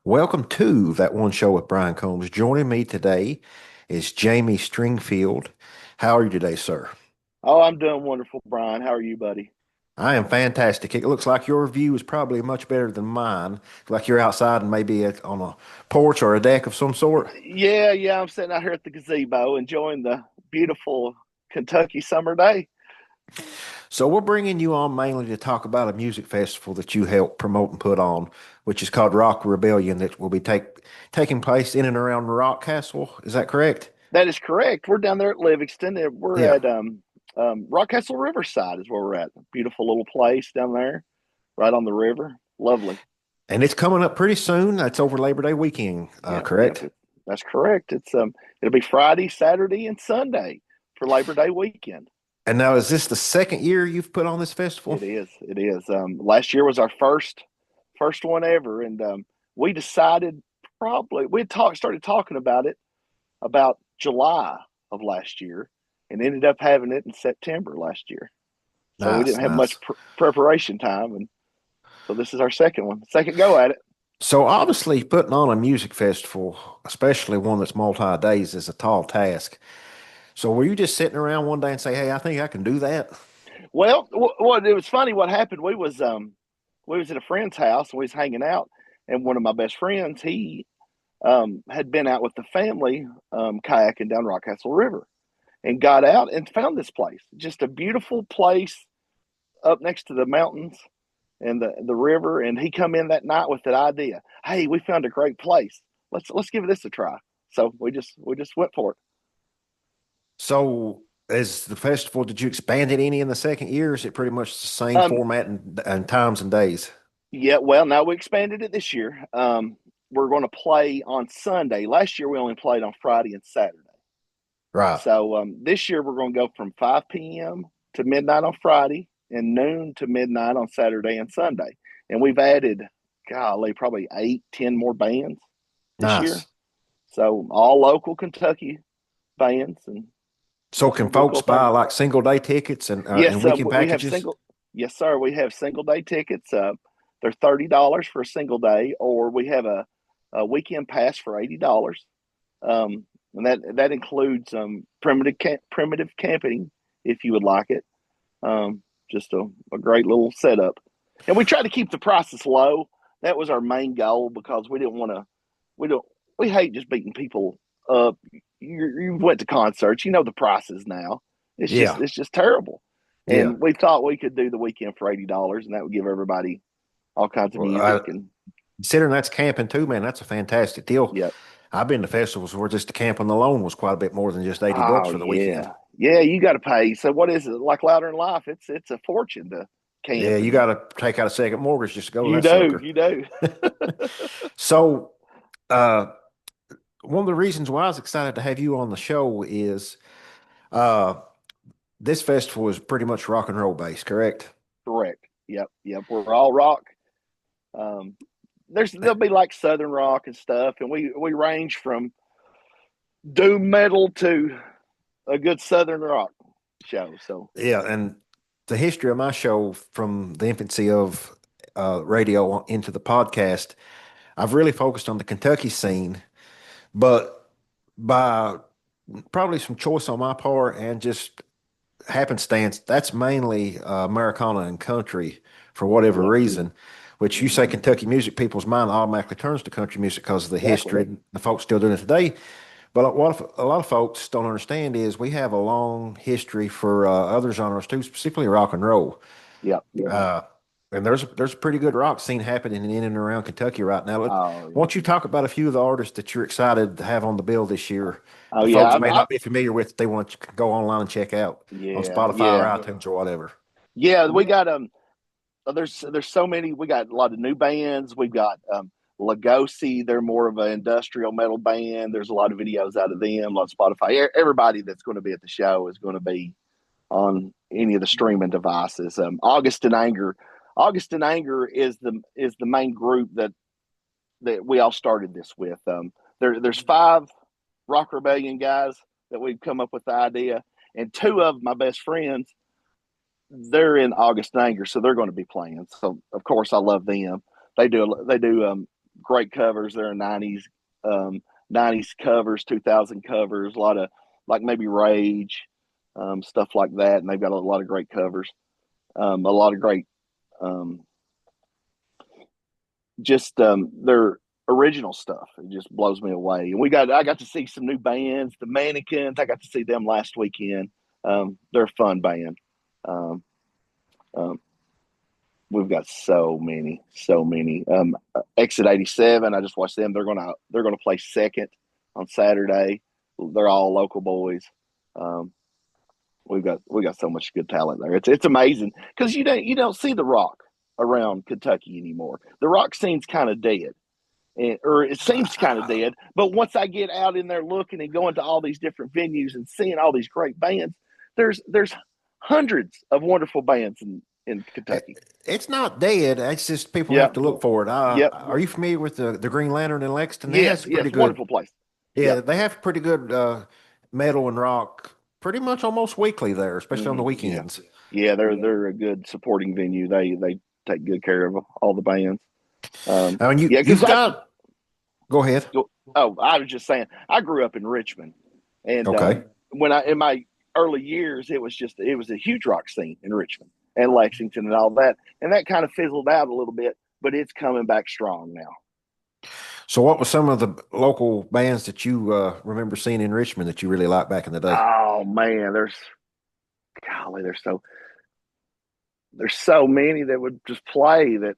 Welcome to That One Show with Brian Combs. Joining me today is Jamey Stringfield. How are you today, sir? Oh, I'm doing wonderful, Brian. How are you, buddy? I am fantastic. It looks like your view is probably much better than mine. Like you're outside and maybe on a porch or a deck of some sort. Yeah. I'm sitting out here at the gazebo enjoying the beautiful Kentucky summer day. So we're bringing you on mainly to talk about a music festival that you helped promote and put on, which is called Rock Rebellion, that will be taking place in and around Rock Castle. Is that correct? That is correct. We're down there at Livingston. And we're Yeah. at Rockcastle Riverside is where we're at. Beautiful little place down there, right on the river. Lovely. And it's coming up pretty soon. That's over Labor Day weekend, Yep. correct? That's correct. It'll be Friday, Saturday, and Sunday for Labor Day weekend. And now, is this the second year you've put on this festival? It is. It is. Last year was our first one ever, and we decided probably we started talking about it about July of last year, and ended up having it in September last year. So we Nice, didn't have much nice. preparation time, and so this is our second go at it. So obviously, putting on a music festival, especially one that's multi-days, is a tall task. So were you just sitting around one day and say, "Hey, I think I can do that"? Well, it was funny what happened. We was at a friend's house and we was hanging out, and one of my best friends had been out with the family kayaking down Rockcastle River and got out and found this place. Just a beautiful place up next to the mountains and the river. And he come in that night with that idea. Hey, we found a great place. Let's give this a try. So we just went for it. So as the festival, did you expand it any in the second year? Or is it pretty much the same Um, format and times and days? yeah, well, now we expanded it this year. We're going to play on Sunday. Last year we only played on Friday and Saturday. Right. So this year we're going to go from 5 p.m. to midnight on Friday and noon to midnight on Saturday and Sunday. And we've added, golly, probably 8, 10 more bands this year. Nice. So all local Kentucky bands, and So it's can going to be a folks cool buy thing. like single day tickets and Yes, weekend we have packages? single. Yes, sir. We have single day tickets. They're $30 for a single day, or we have a weekend pass for $80. And that includes primitive camping if you would like it. Just a great little setup, and we try to keep the prices low. That was our main goal because we didn't want to. We don't. We hate just beating people up. You went to concerts, you know the prices now. Yeah. It's just terrible. Yeah. And we thought we could do the weekend for $80, and that would give everybody all kinds of Well, music. And considering that's camping too, man, that's a fantastic deal. yeah, I've been to festivals where just the camping alone was quite a bit more than just $80 oh for the weekend. yeah, you got to pay. So what is it like Louder in Life? It's a fortune to Yeah, camp, you and got to take out a second mortgage just to go to you that do, sucker. you do. So, uh, one of the reasons why I was excited to have you on the show is uh, this festival is pretty much rock and roll based, correct? Correct. Yep. We're all rock. Um, there'll be like southern rock and stuff, and we range from doom metal to a good southern rock show. So Yeah, and the history of my show from the infancy of radio into the podcast, I've really focused on the Kentucky scene, but by probably some choice on my part and just happenstance, that's mainly Americana and country for whatever yep. reason. Which you say Hmm. Kentucky music, people's mind automatically turns to country music because of the Exactly. history and the folks still doing it today. But what a lot of folks don't understand is we have a long history for other genres too, specifically rock and roll. Yep. Uh, and there's a pretty good rock scene happening in and around Kentucky right now. Oh Why yeah. don't you talk about a few of the artists that you're excited to have on the bill this year? Oh The yeah. folks may not be familiar with, they want to go online and check out on Spotify or Yeah. iTunes or whatever. Yeah. We got there's so many. We got a lot of new bands. We've got Lugosi. They're more of an industrial metal band. There's a lot of videos out of them, a lot of Spotify. Everybody that's going to be at the show is going to be on any of the streaming devices. August and Anger. August and Anger is the main group that we all started this with. There's five Rock Rebellion guys that we've come up with the idea, and two of my best friends, they're in August and Anger, so they're going to be playing. So of course I love them. They do great covers. There are um, 90s covers, 2000 covers, a lot of like maybe Rage, stuff like that. And they've got a lot of great covers, a lot of great, um, just their original stuff. It just blows me away. And I got to see some new bands, the Mannequins. I got to see them last weekend. They're a fun band. Um, um, we've got so many, so many. Exit 87. I just watched them. They're gonna play second on Saturday. They're all local boys. Um, we got so much good talent there. It's amazing because you don't see the rock around Kentucky anymore. The rock scene's kind of dead, or it seems kind of dead. But once I get out in there looking and going to all these different venues and seeing all these great bands, there's hundreds of wonderful bands in Kentucky. It's not dead. It's just people have Yep, to look for it. yep, Are you familiar with the Green Lantern in Lexington? It yes, has pretty yes. good. Wonderful place. Yeah, Yep. they have pretty good metal and rock pretty much almost weekly there, especially on the Yeah, weekends. yeah. They're a good supporting venue. They take good care of all the bands. I mean, Yeah, because you've got. Go ahead. oh, I was just saying, I grew up in Richmond, and Okay. when I in my early years, it was a huge rock scene in Richmond and Lexington and all that, and that kind of fizzled out a little bit, but it's coming back strong now. So, what were some of the local bands that you remember seeing in Richmond that you really liked back in the day? Oh man, golly, there's so many that would just play that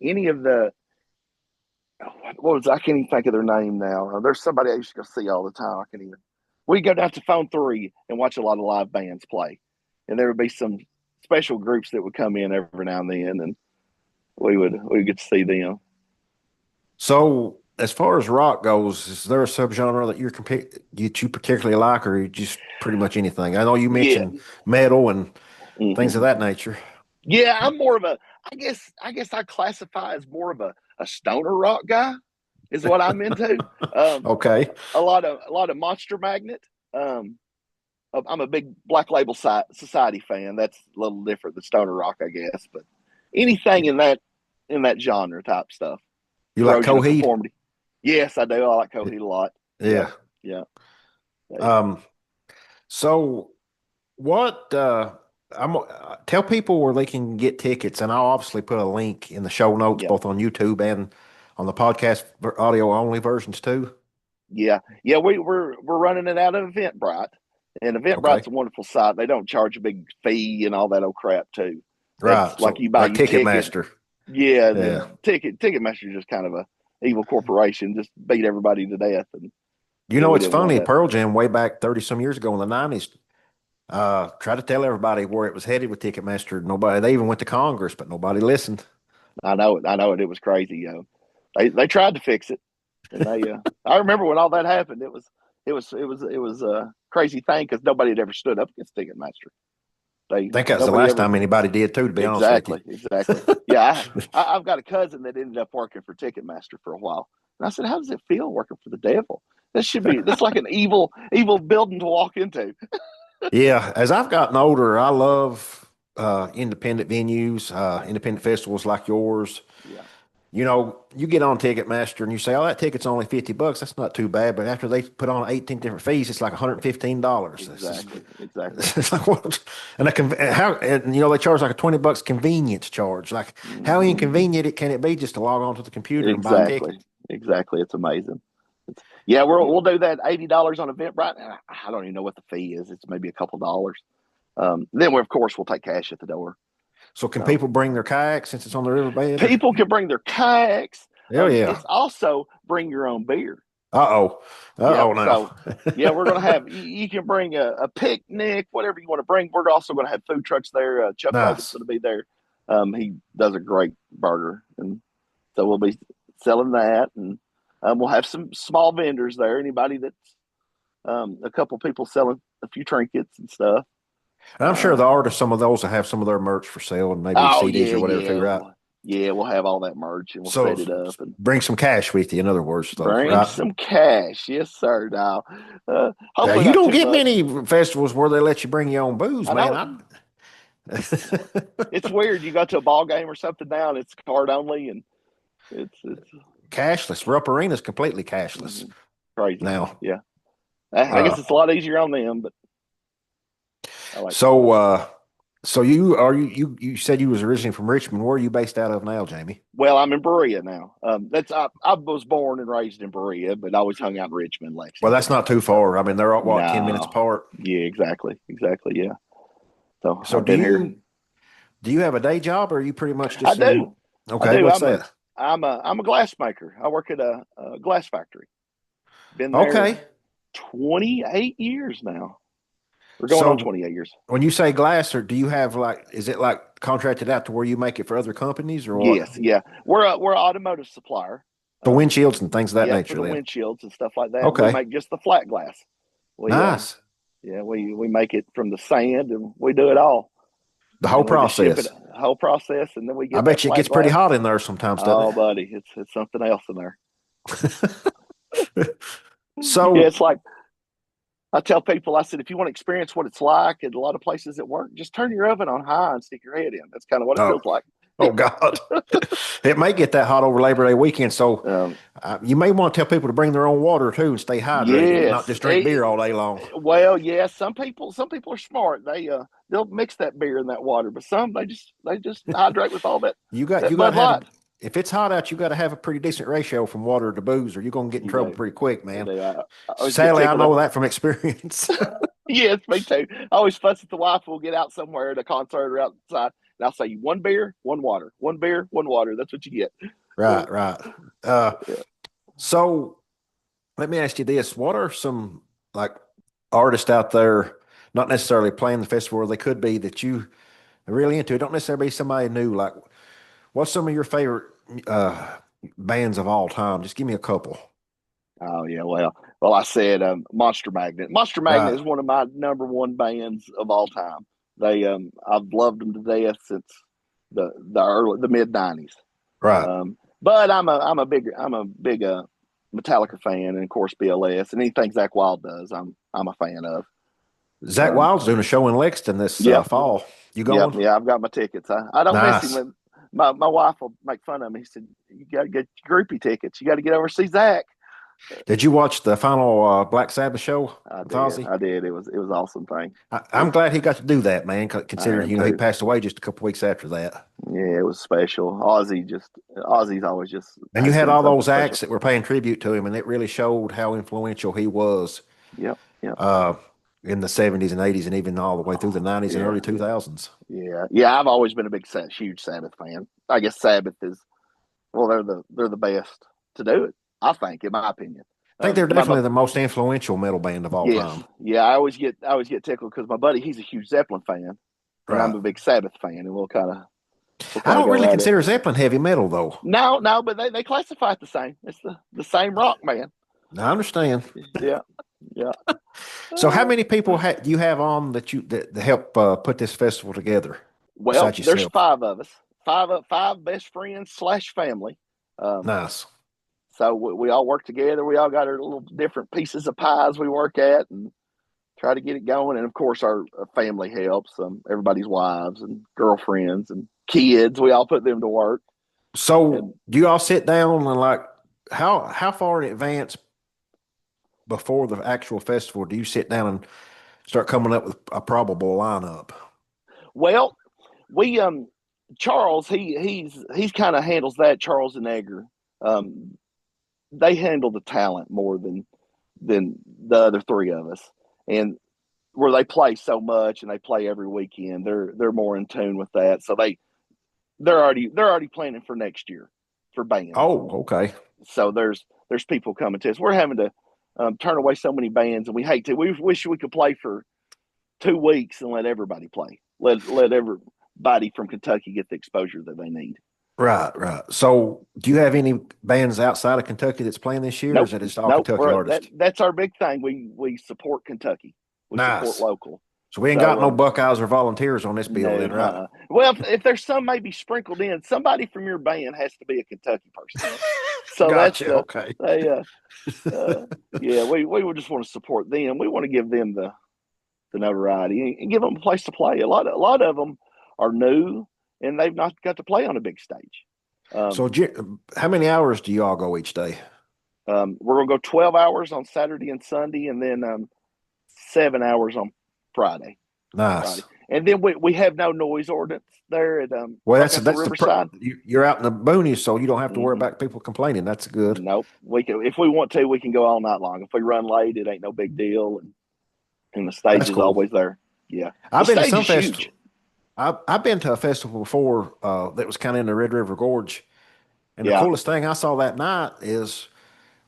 any of the what was I can't even think of their name now. There's somebody I used to go see all the time. I can't even. We go down to Phone Three and watch a lot of live bands play, and there would be some special groups that would come in every now and then, and we get to see them. So, as far as rock goes, is there a subgenre that that you particularly like, or just pretty much anything? I know you Yeah, mentioned metal and things of hmm that nature. yeah. I'm more of a. I guess I classify as more of a stoner rock guy. Is what I'm into. Um, Okay. a lot of Monster Magnet. Um, I'm a big Black Label Society fan. That's a little different than stoner rock, I guess. But anything in that genre type stuff. You like Corrosion of Coheed? Conformity. Yes, I do. I like Coheed a lot. Yep, Yeah. yeah. Um, so what I'm tell people where they can get tickets, and I'll obviously put a link in the show notes Yep, both on YouTube and on the podcast audio only versions too. yeah, yeah. We're running it out of Eventbrite, and Okay. Eventbrite's a wonderful site. They don't charge a big fee and all that old crap too. That's Right. like So you buy like your ticket. Ticketmaster. Yeah, the Yeah. Ticketmaster is just kind of a evil corporation. Just beat everybody to death, and You yeah, know, we it's didn't want funny, that. Pearl Jam way back 30 some years ago in the 90s, try to tell everybody where it was headed with Ticketmaster. Nobody, they even went to Congress, but nobody listened. I know it. I know it. It was crazy. They tried to fix it, and I remember when all that happened. It was a crazy thing because nobody had ever stood up against Ticketmaster. I think that was the Nobody last ever. time anybody did too, to be honest with you. Exactly. Yeah, I've got a cousin that ended up working for Ticketmaster for a while, and I said, "How does it feel working for the devil? This like an evil building to walk into." Yeah, as I've gotten older, I love independent venues, independent festivals like yours. Yeah, You know, you get on Ticketmaster and you say, "Oh, that ticket's only $50. That's not too bad." But after they put on 18 different fees, it's like $115. exactly. It's like what? And how? And you know, they charge like a $20 convenience charge. Like, how hmm inconvenient can it be just to log on to the computer and buy a Exactly. ticket? Exactly. It's amazing. Yeah, we'll do that $80 on Eventbrite. I don't even know what the fee is. It's maybe a couple dollars. Then we of course we'll take cash at the door. So, can So people bring their kayak since it's on the riverbed? Or? people can bring their kayaks. Hell yeah. It's also bring your own beer. Uh-oh. Yep. Uh-oh now. So yeah, we're gonna have you can bring a picnic, whatever you want to bring. We're also gonna have food trucks there. Chuck Hogan's Nice. gonna be there. He does a great burger, and so we'll be selling that, and we'll have some small vendors there. Anybody that's a couple people selling a few trinkets and stuff. And I'm sure the Um, artists, some of those will have some of their merch for sale and maybe oh CDs yeah, or whatever too, yeah, right? yeah. We'll have all that merch and we'll So set it up and bring some cash with you, in other words, though, bring right? some cash. Yes, sir. Now, Now, hopefully you not don't too get much. many festivals where they let you bring your own booze, I man. know it's weird. You go to a ball game or something now and it's card only, and It's Cashless. Rupp Arena's completely cashless crazy. now. Yeah, I Uh, guess it's a lot easier on them, but I like. so uh, so you are you said you was originally from Richmond. Where are you based out of now, Jamey? Well, I'm in Berea now. That's I was born and raised in Berea, but I always hung out in Richmond, Well, Lexington that's not too area. So far. I mean, they're all, what, 10 minutes no, apart. yeah, exactly, yeah. So So I've been here. do you have a day job or are you pretty much I just in? do, I Okay, do. what's that? I'm a glass maker. I work at a glass factory. Been there Okay. 28 years now. We're going on So 28 years. when you say glass, or do you have like, is it like contracted out to where you make it for other companies or what? Yes, yeah. We're an automotive supplier. For windshields and things of that Yeah, for nature the then. windshields and stuff like that. We Okay. make just the flat glass. We Nice. yeah, we make it from the sand and we do it all. The And whole then we just ship it process. the whole process and then we I get that bet you it flat gets pretty glass. hot in there sometimes, doesn't Oh buddy, it's something else in there. it? Yeah, So, it's like I tell people, I said, if you want to experience what it's like at a lot of places at work, just turn your oven on high and stick your head in. That's kind of what it oh, feels like. oh God. It may get that hot over Labor Day weekend. So Um, you may want to tell people to bring their own water too and stay hydrated and not yes. just drink beer all day long. Well, yes. Some people are smart. They'll mix that beer in that water, but some they just hydrate with all that You that got Bud to have Light. if it's hot out, you got to have a pretty decent ratio from water to booze, or you're gonna get in You trouble do. pretty quick, You man. do. I always get Sadly, I tickled at know the. that from experience. Yes, me too. I always fuss at the wife. We'll get out somewhere at a concert or outside, and I'll say, "One beer, one water. One beer, one water. That's what you get." Right, right. Uh, Yeah. so let me ask you this: what are some like artists out there, not necessarily playing the festival, or they could be that you are really into? It don't necessarily be somebody new. Like, what's some of your favorite uh, bands of all time? Just give me a couple. Oh yeah. Well, I said Monster Magnet. Monster Magnet Right, is one of my number one bands of all time. I've loved them to death since the mid '90s. right. But I'm a big Metallica fan, and of course BLS and anything Zach Wild does, I'm a fan of. Zach Um, Wild's doing a show in Lexington this yep, fall. You yep, going? yeah. I've got my tickets. I don't miss him. Nice. My wife will make fun of me. He said, "You got to get groupie tickets. You got to get over to see Zach." Did you watch the final Black Sabbath show I with did. Ozzy? I did. It was an awesome thing. I'm glad he got to do that, man, I considering, am he too. passed away just a couple weeks after that. Yeah, it was special. Ozzy's always just And you has had been all something those special. acts that were paying tribute to him, and it really showed how influential he was Yep, yep. uh, in the 70s and 80s and even all the way through the 90s and Yeah, early 2000s. yeah. I've always been a huge Sabbath fan. I guess Sabbath is well, they're the best to do it. I think, in my opinion. I think they're My definitely the most influential metal band of all yes, time. yeah. I always get tickled because my buddy he's a huge Zeppelin fan, and I'm Right. a big Sabbath fan, and we'll I kind of don't go really at it. consider Zeppelin heavy metal, though. No, but they classify it the same. It's the same rock, man. I understand. Yeah, yeah. So, how Uh, many people do you have on that help put this festival together well, besides there's yourself? five of us, five best friends slash family. Um, Nice. so we all work together. We all got our little different pieces of pies we work at and try to get it going. And of course, our family helps. Everybody's wives and girlfriends and kids. We all put them to work. So, And do you all sit down and like how far in advance before the actual festival do you sit down and start coming up with a probable lineup? well, we Charles he's kind of handles that. Charles and Edgar, um, they handle the talent more than the other three of us, and where they play so much and they play every weekend, they're more in tune with that. So they're already planning for next year for bands. Oh, okay. So there's people coming to us. We're having to turn away so many bands, and we hate to. We wish we could play for 2 weeks and let everybody play. Let everybody from Kentucky get the exposure that they need. Right, right. So, do you have any bands outside of Kentucky that's playing this year, or is Nope, it just all nope. Kentucky artists? That's our big thing. We support Kentucky. We support Nice. local. So we ain't got So no Buckeyes or Volunteers on this bill, no. then, right? Well, if there's some maybe sprinkled in, somebody from your band has to be a Kentucky person. So that's Gotcha. Okay. they uh, yeah. We would just want to support them. We want to give them the notoriety and give them a place to play. A lot of them are new and they've not got to play on a big stage. Um, So, how many hours do you all go each day? we're gonna go 12 hours on Saturday and Sunday, and then 7 hours on Friday. Nice. Friday, and then we have no noise ordinance there at Well, Rock Castle that's Riverside. you're out in the boonies, so you don't have to worry Mm-hmm. about people complaining. That's good. Nope. We can if we want to, we can go all night long. If we run late, it ain't no big deal, and the stage That's is cool. always there. Yeah, the I've been to stage some is huge. festival. I've been to a festival before that was kind of in the Red River Gorge, and the Yeah. coolest thing I saw that night is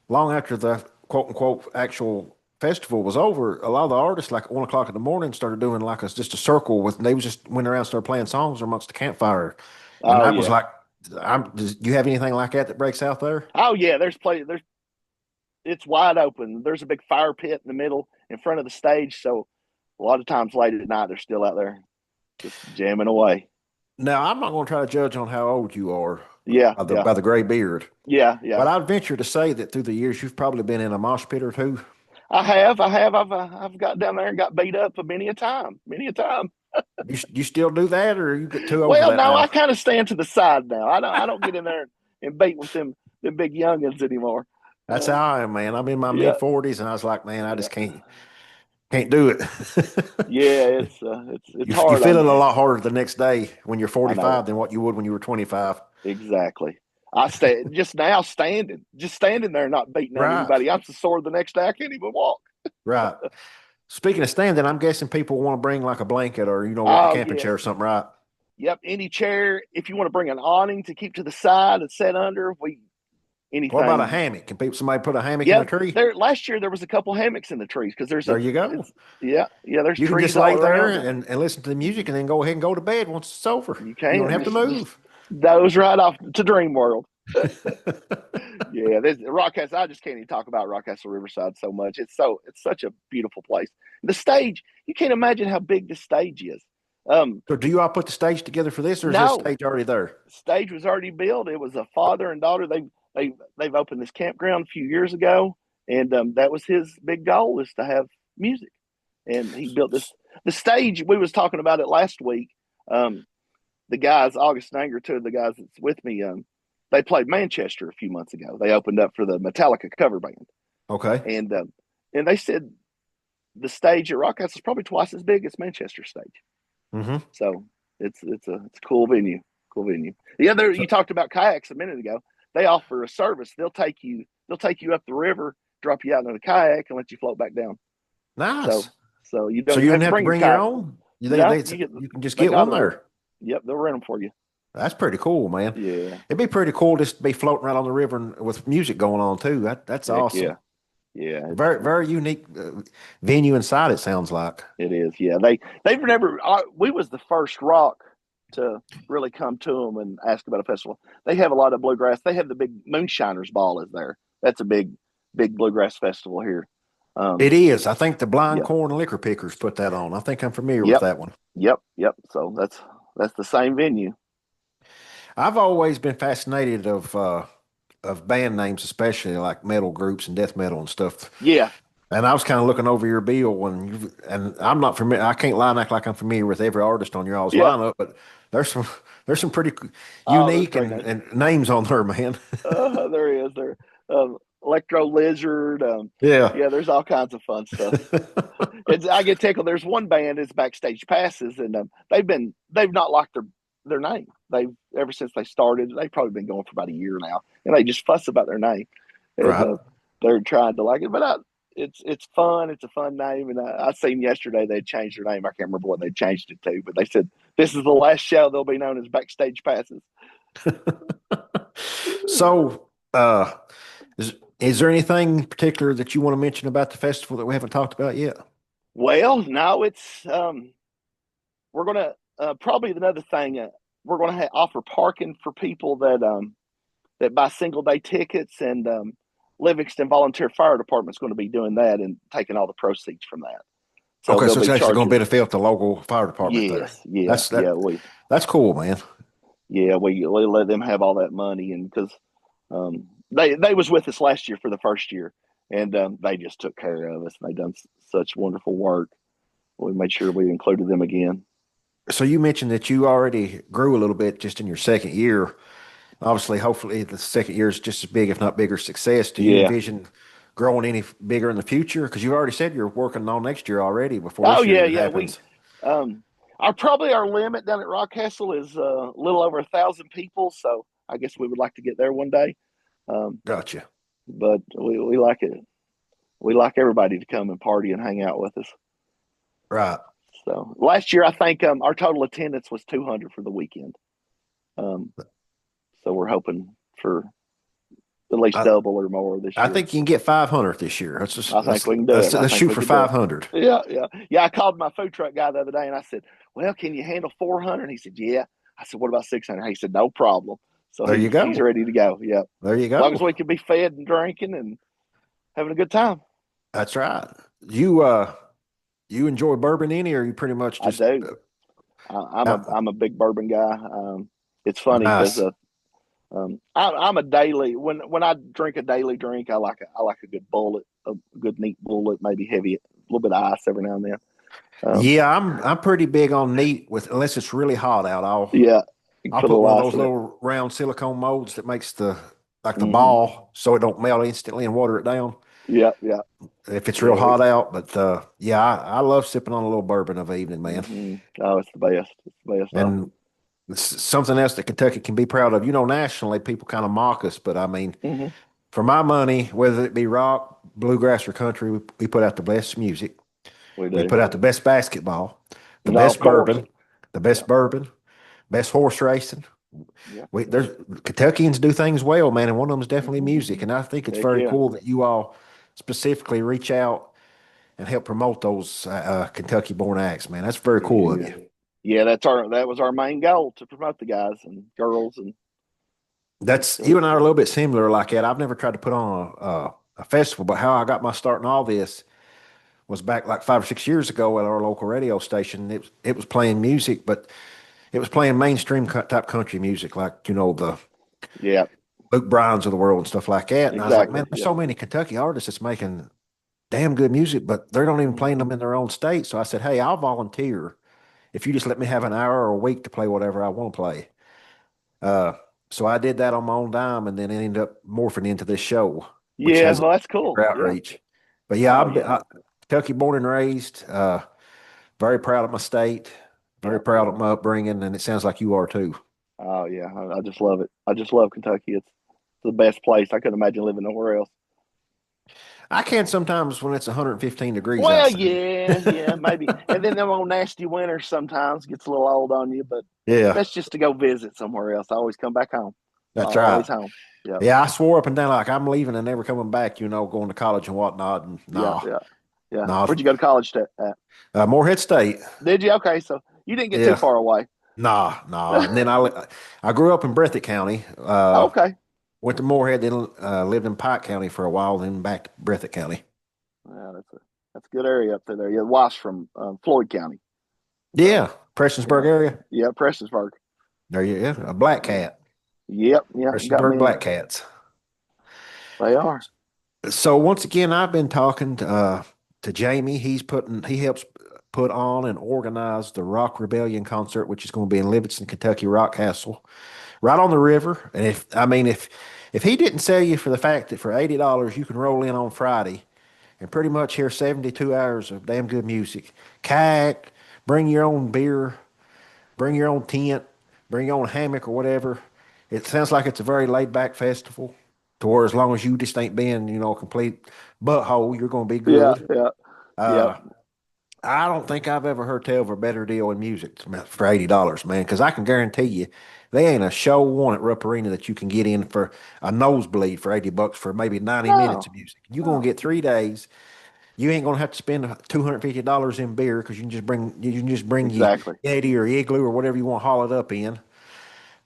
long after the quote unquote actual festival was over, a lot of the artists like 1 o'clock in the morning started doing like just a circle with they was just went around started playing songs amongst the campfire, and Oh that was yeah. like, do you have anything like that that breaks out there? Oh yeah. There's it's wide open. There's a big fire pit in the middle in front of the stage. So a lot of times late at night, they're still out there just jamming away. Now I'm not going to try to judge on how old you are Yeah. by Yeah. the gray beard, Yeah. Yeah. but I'd venture to say that through the years you've probably been in a mosh pit or two. I've got down there and got beat up many a time, many a time. You still do that, or you get too old for Well, that no, I now? kind of stand to the side now. I don't get in there and beat with them big youngins anymore. That's how I am, man. I'm in my Yeah, mid 40s, and I was like, man, I just yeah, can't do it. yeah. It's You hard feel on it a you. lot harder the next day when you're I know 45 it than what you would when you were 25. exactly. I stay just now just standing there, not beating on Right, anybody. I'm so sore the next day I can't even walk. right. Speaking of standing, I'm guessing people want to bring like a blanket or a Oh camping yes, chair or something, right? yep. Any chair. If you want to bring an awning to keep to the side and set under, we What about a anything. hammock? Can people somebody put a hammock in a Yep. tree? There last year there was a couple hammocks in the trees because there's There a you go. it's yeah, there's You can just trees all lay there around. and listen to the music and then go ahead and go to bed once it's over. You You don't can have to just move. doze right off to Dream World. Yeah, this Rock Castle. I just can't even talk about Rock Castle Riverside so much. It's such a beautiful place. The stage, you can't imagine how big the stage is. Um, So do you all put the stage together for this, or is this no, stage already there? the stage was already built. It was a father and daughter. They've opened this campground a few years ago, and that was his big goal is to have music. And he built this the stage. We was talking about it last week. Um, the guys, August and Anger, two of the guys that's with me, they played Manchester a few months ago. They opened up for the Metallica cover band, Okay. and they said the stage at Rock House is probably twice as big as Manchester stage. Mm-hmm. So it's a cool venue, cool venue. The other you So talked about kayaks a minute ago. They offer a service. They'll take you up the river, drop you out in a kayak, and let you float back down. nice. So you So don't you even have didn't to have to bring your bring your kayak. own. No, you get You can just they get got one them. there. Yep, they'll rent them for you. That's pretty cool, man. Yeah, It'd be pretty cool just to be floating around on the river and, with music going on too. That's heck awesome. yeah, yeah. Very unique venue inside. It sounds like. It is. Yeah, they've never. We was the first rock to really come to them and ask about a festival. They have a lot of bluegrass. They have the big Moonshiners Ball is there. That's a big bluegrass festival here. It Um, is. I think the Blind yeah, Corn Liquor Pickers put that on. I think I'm familiar with yep, that one. yep. So that's the same venue. I've always been fascinated of band names, especially like metal groups and death metal and stuff. Yeah. And I was kind of looking over your bill when you and I'm not familiar. I can't lie and act like I'm familiar with every artist on your all's Yeah. lineup, but there's some there's some pretty Oh, there's unique great names. and names on there, man. There is there. Electro Lizard. Yeah. Yeah, there's all kinds of fun stuff. I get tickled. There's one band that's backstage passes, and they've not liked their name. They've ever since they started. They've probably been going for about a year now, and they just fuss about their name, and Right. they're trying to like it. But it's fun. It's a fun name, and I seen yesterday they changed their name. I can't remember what they changed it to, but they said this is the last show they'll be known as Backstage Passes. So, is there anything in particular that you want to mention about the festival that we haven't talked about yet? Well, no, it's we're gonna probably another thing. We're gonna offer parking for people that buy single day tickets, and Livingston Volunteer Fire Department's going to be doing that and taking all the proceeds from that. So Okay, they'll so it's be actually going to charging. benefit the local fire department there. Yes, yeah, That's yeah. that. That's cool, man. We let them have all that money, and because they was with us last year for the first year, and they just took care of us. And they done such wonderful work. We made sure we included them again. So you mentioned that you already grew a little bit just in your second year. obviously, hopefully, the second year is just as big, if not bigger, success. Do you Yeah. envision growing any bigger in the future? Because you already said you're working on next year already before Oh this year yeah, even yeah. We happens. um our limit down at Rock Castle is a little over 1,000 people. So I guess we would like to get there one day. Um, Gotcha. but we like it. We like everybody to come and party and hang out with us. Right. So last year, I think our total attendance was 200 for the weekend. Um, so we're hoping for at least I, double or more this I year. think you can get 500 this year. Let's just I think we can do it. I let's think shoot we for can do it. 500. Yeah, yeah, yeah. I called my food truck guy the other day and I said, "Well, can you handle 400?" He said, "Yeah." I said, "What about 600?" He said, "No problem." So There you he's go. ready to go. Yeah, as There you long as go. we can be fed and drinking and having a good time. That's right. You enjoy bourbon any, or you pretty much I just do. I'm a big bourbon guy. It's funny because nice. I'm a daily when I drink a daily drink. I like a good bullet, a good neat bullet, maybe heavy, a little bit of ice every now and then. Um, Yeah, I'm pretty big on neat with unless it's really hot out. yeah, you can I'll put a put little one of ice those in it. little round silicone molds that makes the like the Hmm. ball so it don't melt instantly and water it down Yeah, yeah, if it's real yeah. hot out. But yeah, I love sipping on a little bourbon of an evening, man. Oh, it's the best. It's the best. Oh, And it's something else that Kentucky can be proud of. Nationally, people kind of mock us, but I mean, hmm. for my money, whether it be rock, bluegrass, or country, we put out the best music. We We do. put out the best basketball, the No, of best course. bourbon, the Yeah, best bourbon, best horse racing. yeah. There's Kentuckians do things well, man, and one of them is definitely Hmm. music. And I think it's Heck very yeah. cool that you all specifically reach out and help promote those Kentucky-born acts, man. That's very cool of Yeah, you. yeah. That was our main goal to promote the guys and girls and That's so you and I are a little bit similar like that. I've never tried to put on a festival, but how I got my start in all this was back like 5 or 6 years ago at our local radio station. It was playing music, but it was playing mainstream type country music, like the yeah, Luke Bryan's of the world and stuff like that. And I was like, man, exactly. there's Yeah. so many Kentucky artists that's making damn good music, but they're not even playing them Hmm. in their own state. So I said, hey, I'll volunteer if you just let me have an hour or a week to play whatever I want to play. Uh, so I did that on my own dime, and then it ended up morphing into this show, which Yeah, has well, that's bigger cool. Yeah. outreach. But yeah, Oh yeah. Kentucky born and raised. Very proud of my state. Very Yeah. proud of my upbringing, and it sounds like you are too. Oh yeah. I just love it. I just love Kentucky. It's the best place. I couldn't imagine living nowhere else. I can sometimes when it's 115 degrees Well, outside. yeah, yeah, maybe. And then them old nasty winters sometimes gets a little old on you, but Yeah, that's just to go visit somewhere else. I always come back home. that's right. Always home. Yep. Yeah, I swore up and down like I'm leaving and never coming back. Going to college and whatnot. And Yeah, nah, yeah, yeah. nah. Where'd you go to college at? Morehead State. Did you? Okay, so you didn't get too Yeah, far away. nah, nah. And then I grew up in Breathitt County. Okay. Went to Morehead, then lived in Pike County for a while, then back to Breathitt County. Yeah, that's a good area up there. Yeah, wife's from Floyd County. So Yeah, Prestonsburg yeah, area. yeah, Prestonsburg. There you yeah, a black Yeah. cat. Yep, yeah, got Prestonsburg many. black cats. They are. So once again, I've been talking to Jamey. He helps put on and organize the Rock Rebellion concert, which is going to be in Livingston, Kentucky, Rock Castle, right on the river. And if he didn't sell you for the fact that for $80 you can roll in on Friday and pretty much hear 72 hours of damn good music, kayak, bring your own beer, bring your own tent, bring your own hammock or whatever. It sounds like it's a very laid back festival to where as long as you just ain't being, a complete butthole, you're going to be Yeah, good. yeah, yeah. Uh, I don't think I've ever heard tell of a better deal in music for $80, man, because I can guarantee you they ain't a show one at Rupp Arena that you can get in for a nosebleed for $80 for maybe 90 minutes No, of music. You're going to no, get 3 days. You ain't gonna have to spend $250 in beer because you can just bring your exactly. Yeti or Igloo or whatever you want to haul it up in.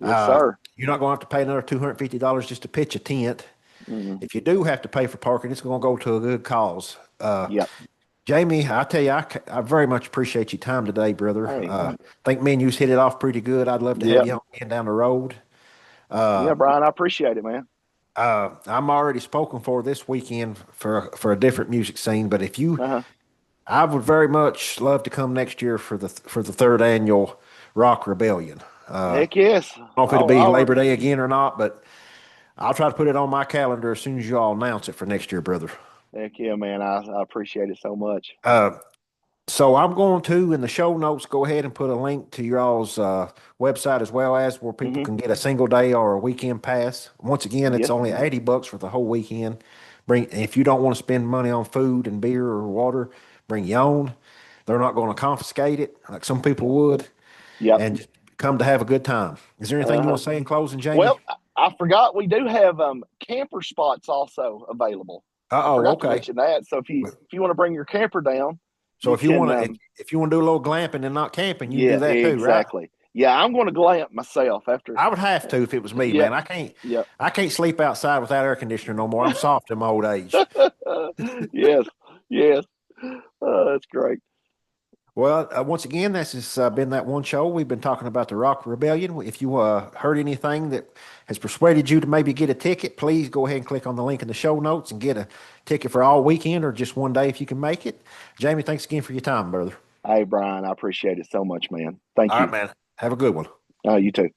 Yes, sir. You're not gonna have to pay another $250 just to pitch a tent. Mm-hmm. If you do have to pay for parking, it's gonna go to a good cause. Yep. Jamey, I tell you, I very much appreciate your time today, brother. Hey, I think me and you hit it off pretty good. I'd love to have yep. you on again down the road. Yeah, Brian, I appreciate it, man. I'm already spoken for this weekend for a different music scene, but if you Uh-huh. I would very much love to come next year for the third annual Rock Rebellion. Heck yes. I don't know if it'll be I'll Labor Day again or not, but I'll try to put it on my calendar as soon as you all announce it for next year, brother. heck yeah, man. I appreciate it so much. Uh, So I'm going to, in the show notes, go ahead and put a link to your all's website as well as where people Hmm. can get a single day or a weekend pass. Once again, it's Yes. only $80 for the whole weekend. If you don't want to spend money on food and beer or water, bring your own. They're not going to confiscate it like some people would, Yep. and just come to have a good time. Is there anything you want Uh-huh. to say in closing, Jamie? Well, I forgot we do have camper spots also available. I Uh-oh, forgot to okay. mention that. So if you want to bring your camper down, So you if you can. want to, if you want to do a little glamping and not camping, you can Yeah, do that too, right? exactly. Yeah, I'm going to glamp myself after. I would have to if it was me, Yep. man. Yep. I can't sleep outside without air conditioner no more. I'm soft in my old age. Yes. Yes. That's great. Well, once again, this has been that one show. We've been talking about the Rock Rebellion. If you heard anything that has persuaded you to maybe get a ticket, please go ahead and click on the link in the show notes and get a ticket for all weekend or just one day if you can make it. Jamie, thanks again for your time, brother. Hey, Brian, I appreciate it so much, man. Thank All right, you. man. Have a good one. You too.